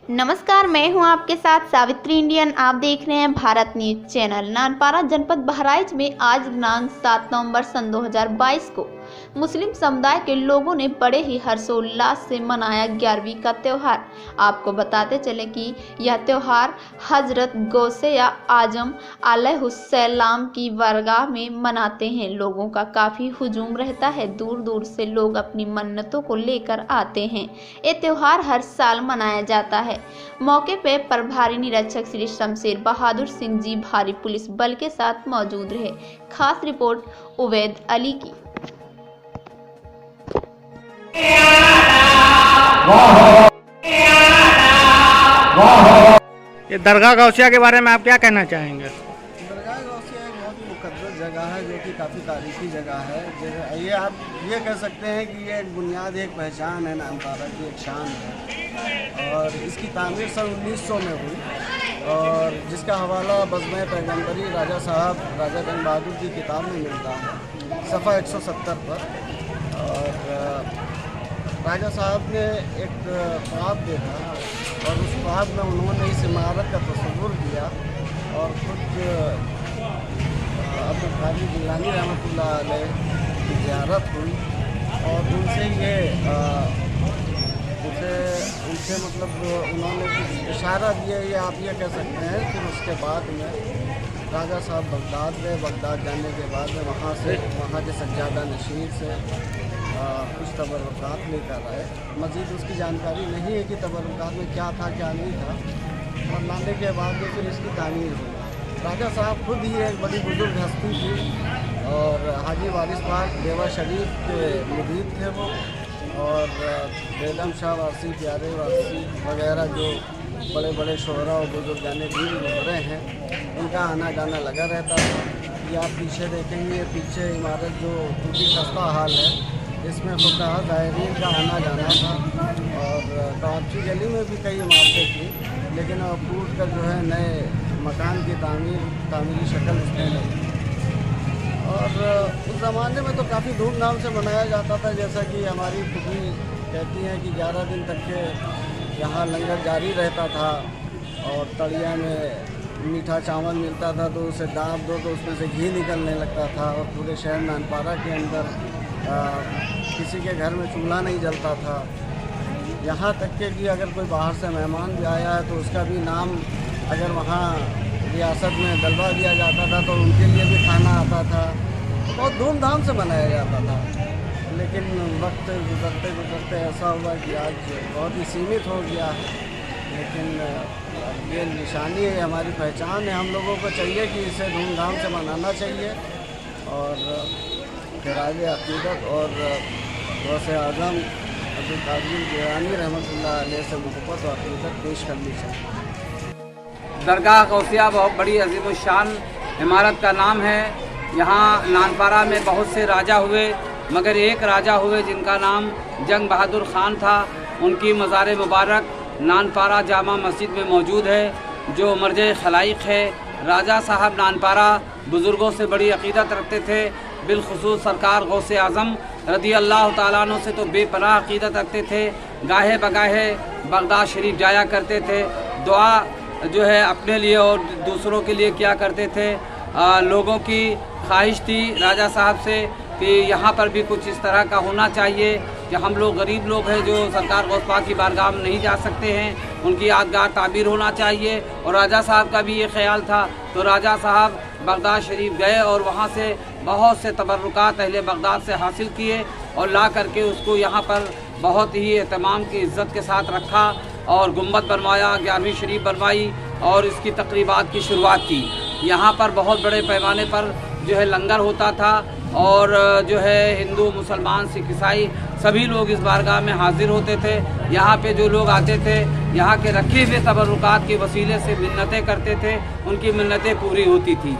नमस्कार, मैं हूं आपके साथ सावित्री इंडियन। आप देख रहे हैं भारत न्यूज चैनल। नानपारा जनपद बहराइच में आज दिनांक 7 नवंबर सन 2022 को मुस्लिम समुदाय के लोगों ने बड़े ही हर्षोल्लास से मनाया 11वीं का त्यौहार। आपको बताते चले कि यह त्यौहार हजरत गौसे आजम अलैहिस्सलाम की बरगाह में मनाते हैं। लोगों का काफ़ी हुजूम रहता है, दूर दूर से लोग अपनी मन्नतों को लेकर आते हैं। ये त्यौहार हर साल मनाया जाता है। मौके पे प्रभारी निरीक्षक श्री शमशेर बहादुर सिंह जी भारी पुलिस बल के साथ मौजूद रहे। खास रिपोर्ट उवैद अली की। ये दरगाह गौसिया के बारे में आप क्या कहना चाहेंगे? दरगाह गौसिया एक बहुत ही मुक़द्दस जगह है जो कि काफ़ी तारीखी जगह है। ये आप ये कह सकते हैं कि ये एक बुनियाद, एक पहचान है, नानपारा की एक शान है। और इसकी तामीर सन 1900 में हुई और जिसका हवाला बज़्म पैगम्बरी राजा साहब राजा जंग बहादुर की किताब में मिलता है, सफ़ा 170 पर। और राजा साहब ने एक ख्वाब देखा और उस ख्वाब में उन्होंने इस इमारत का तस्वुर किया और खुद अब्दुल कादिर जिलानी रहमतुल्लाह अलैह की ज़ियारत हुई और उनसे ये उनसे मतलब उन्होंने कुछ इशारा दिया, ये आप ये कह सकते हैं। फिर उसके बाद में राजा साहब बगदाद गए। बगदाद जाने के बाद में वहाँ के सज्जादा नशीर से कुछ तबरुकात लेकर आए। मज़ीद उसकी जानकारी नहीं है कि तबरुकात में क्या था क्या नहीं था। और लाने के बाद में फिर इसकी तामीर हुई। राजा साहब खुद ही एक बड़ी बुजुर्ग हस्ती थी और हाजी वारिस पाक देवा शरीफ के मुदीर थे वो। और बेगम शाह वारसी, प्यारे वारसी वगैरह जो बड़े बड़े शोहरा और बुजुर्गाने दीन गुजरे हैं, उनका आना जाना लगा रहता था। ये आप पीछे देखेंगे, ये पीछे इमारत जो टूटी खस्ता हाल है, इसमें फुक़हा ज़ायरीन का आना जाना था। और काची गली में भी कई इमारतें थी, लेकिन अब टूट कर जो है नए मकान की तामीरी शक्ल उसने ली। और उस ज़माने में तो काफ़ी धूमधाम से मनाया जाता था। जैसा कि हमारी फुफी कहती हैं कि 11 दिन तक के यहाँ लंगर जारी रहता था और तड़िया में मीठा चावल मिलता था, तो उसे दाब दो तो उसमें से घी निकलने लगता था। और पूरे शहर नानपारा के अंदर किसी के घर में चूल्हा नहीं जलता था। यहाँ तक के कि अगर कोई बाहर से मेहमान भी आया है तो उसका भी नाम अगर वहाँ रियासत में दलवा दिया जाता था तो उनके लिए भी खाना आता था। बहुत धूमधाम से मनाया जाता था। लेकिन वक्त गुजरते गुजरते ऐसा हुआ कि आज बहुत ही सीमित हो गया है। लेकिन ये निशानी है, हमारी पहचान है। हम लोगों को चाहिए कि इसे धूमधाम से मनाना चाहिए और खिराज अक़ीदत और गौसे आज़म अब्दुल कादिर जिलानी रहमतुल्लाह अलैह से मोहब्बत और अक़ीदत पेश करनी चाहिए। दरगाह गौसिया बहुत बड़ी अज़ीमुश्शान इमारत का नाम है। यहाँ नानपारा में बहुत से राजा हुए, मगर एक राजा हुए जिनका नाम जंग बहादुर ख़ान था। उनकी मज़ार मुबारक नानपारा जामा मस्जिद में मौजूद है, जो मर्ज खलाइक है। राजा साहब नानपारा बुज़ुर्गों से बड़ी अक़ीदत रखते थे, बिलखुसूस सरकार गौसे आज़म रदी अल्लाह ताला अन्हु से तो बेपनाह अक़ीदत रखते थे। गाहे बगाहे बगदाद शरीफ जाया करते थे। दुआ जो है अपने लिए और दूसरों के लिए क्या करते थे। लोगों की ख्वाहिश थी राजा साहब से कि यहाँ पर भी कुछ इस तरह का होना चाहिए कि हम लोग गरीब लोग हैं जो सरकार गौस पाक की बारगाह में नहीं जा सकते हैं, उनकी यादगार ताबीर होना चाहिए। और राजा साहब का भी ये ख्याल था। तो राजा साहब बगदाद शरीफ गए और वहाँ से बहुत से तबरुकात अहले बगदाद से हासिल किए और ला करके उसको यहाँ पर बहुत ही एहतमाम की इज़्ज़त के साथ रखा और गुम्बद बनवाया, 11वीं शरीफ बनवाई और इसकी तकरीबात की शुरुआत की। यहाँ पर बहुत बड़े पैमाने पर जो है लंगर होता था और जो है हिंदू, मुसलमान, सिख, ईसाई सभी लोग इस बारगाह में हाजिर होते थे। यहाँ पे जो लोग आते थे, यहाँ के रखे हुए तबरुकात के वसीले से मिन्नतें करते थे, उनकी मिन्नतें पूरी होती थी।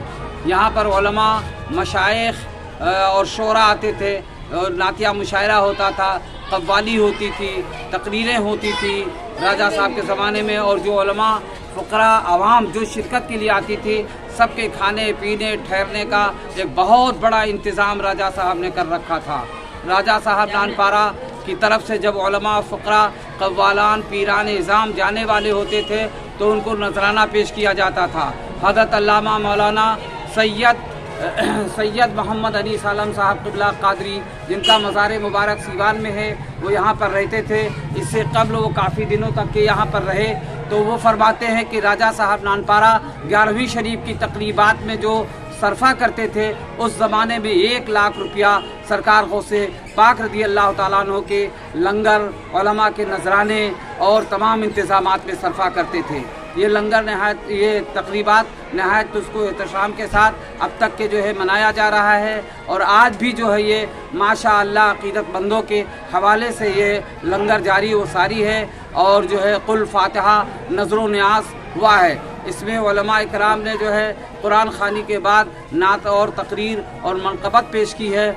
यहाँ पर उलमा, मशाइख और शोरा आते थे और नातिया मुशायरा होता था, कव्वाली होती थी, तकरीरें होती थी राजा साहब के ज़माने में। और जो उलमा, फ़ुक़रा, आवाम जो शिरकत के लिए आती थी, सबके खाने पीने ठहरने का एक बहुत बड़ा इंतज़ाम राजा साहब ने कर रखा था। राजा साहब नानपारा की तरफ से जब उलमा, फ़ुक़रा, कव्वालान पीरान इज़ाम जाने वाले होते थे तो उनको नजराना पेश किया जाता था। हज़रत अल्लामा मौलाना सैयद मोहम्मद अली सालम साहब क़िबला क़ादरी, जिनका मज़ार मुबारक सीवान में है, वो यहाँ पर रहते थे। इससे कबल वो काफ़ी दिनों तक के यहाँ पर रहे। तो वो फरमाते हैं कि राजा साहब नानपारा 11वीं शरीफ की तकरीबात में जो सरफा करते थे, उस ज़माने में 1 लाख रुपया सरकार गौसे पाक रज़ी अल्लाह ताला अन्हु के लंगर, उलमा के नजराने और तमाम इंतज़ामात में सरफा करते थे। ये लंगर नहायत, ये तकरीबात नहायत उसको एहतशाम के साथ अब तक के जो है मनाया जा रहा है। और आज भी जो है ये माशा अल्लाह अक़ीदतमंदों के हवाले से ये लंगर जारी व सारी है। और जो है कुल फातिहा नज़र न्यास हुआ है। इसमें उलमा इकराम ने जो है कुरान ख़वानी के बाद नात और तकरीर और मनक़बत पेश की है।